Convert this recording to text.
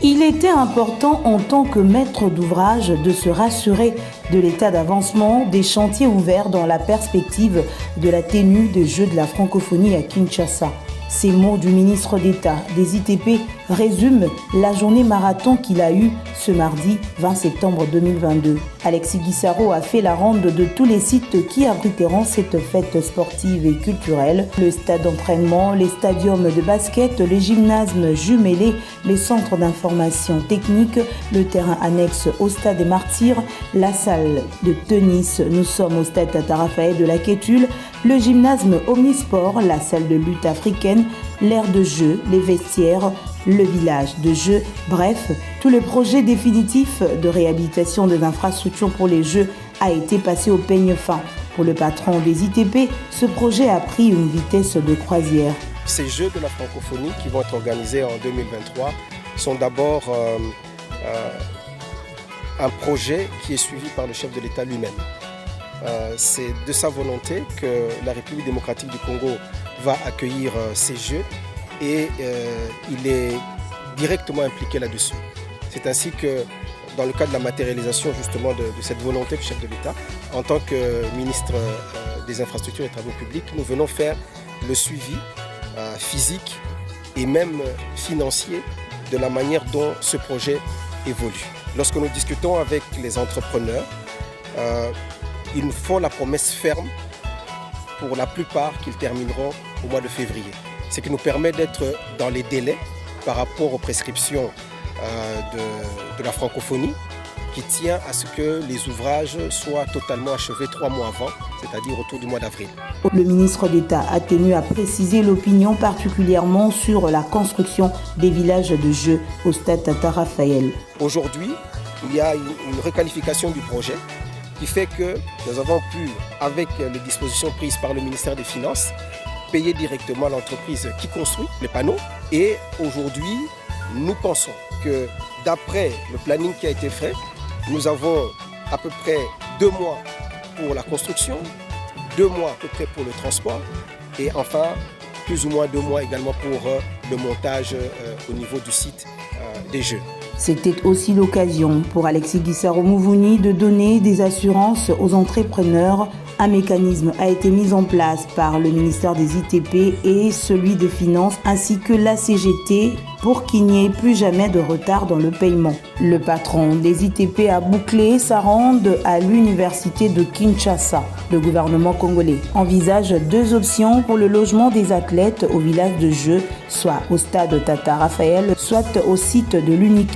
Il était important en tant que maître d'ouvrage de se rassurer de l'état d'avancement des chantiers ouverts dans la perspective de la tenue des Jeux de la francophonie à Kinshasa. Ces mots du ministre d'État des ITP résument la journée marathon qu'il a eue ce mardi 20 septembre 2022. Alexis Guissaro a fait la ronde de tous les sites qui abriteront cette fête sportive et culturelle. Le stade d'entraînement, les stadiums de basket, les gymnases jumelés, les centres d'information technique, le terrain annexe au stade des Martyrs, la salle de tennis. Nous sommes au stade Tata Raphaël de la Quétule, le gymnase Omnisport, la salle de lutte africaine, l'aire de jeu, les vestiaires, le village de jeux. Bref, tout le projet définitif de réhabilitation des infrastructures pour les Jeux a été passé au peigne fin. Pour le patron des ITP, ce projet a pris une vitesse de croisière. Ces Jeux de la francophonie qui vont être organisés en 2023 sont d'abord un projet qui est suivi par le chef de l'État lui-même. C'est de sa volonté que la République démocratique du Congo va accueillir ces Jeux et il est directement impliqué là-dessus. C'est ainsi que dans le cadre de la matérialisation justement de cette volonté du chef de l'État, en tant que ministre des Infrastructures et des Travaux publics, nous venons faire le suivi physique et même financier de la manière dont ce projet évolue. Lorsque nous discutons avec les entrepreneurs, ils nous font la promesse ferme, pour la plupart, qu'ils termineront au mois de février. Ce qui nous permet d'être dans les délais par rapport aux prescriptions de la francophonie, qui tient à ce que les ouvrages soient totalement achevés 3 mois avant, c'est-à-dire autour du mois d'avril. Le ministre d'État a tenu à préciser l'opinion particulièrement sur la construction des villages de jeux au stade Tata Raphaël. Aujourd'hui, il y a une requalification du projet qui fait que nous avons pu, avec les dispositions prises par le ministère des Finances, payer directement l'entreprise qui construit les panneaux. Et aujourd'hui, nous pensons que d'après le planning qui a été fait, nous avons à peu près 2 mois pour la construction, 2 mois à peu près pour le transport et enfin plus ou moins 2 mois également pour le montage au niveau du site des Jeux. C'était aussi l'occasion pour Alexis Guissaro-Mouvouni de donner des assurances aux entrepreneurs. Un mécanisme a été mis en place par le ministère des ITP et celui des Finances ainsi que la CGT pour qu'il n'y ait plus jamais de retard dans le paiement. Le patron des ITP a bouclé sa ronde à l'université de Kinshasa. Le gouvernement congolais envisage 2 options pour le logement des athlètes au village de jeux, soit au stade Tata Raphaël, soit au site de l'UNIC.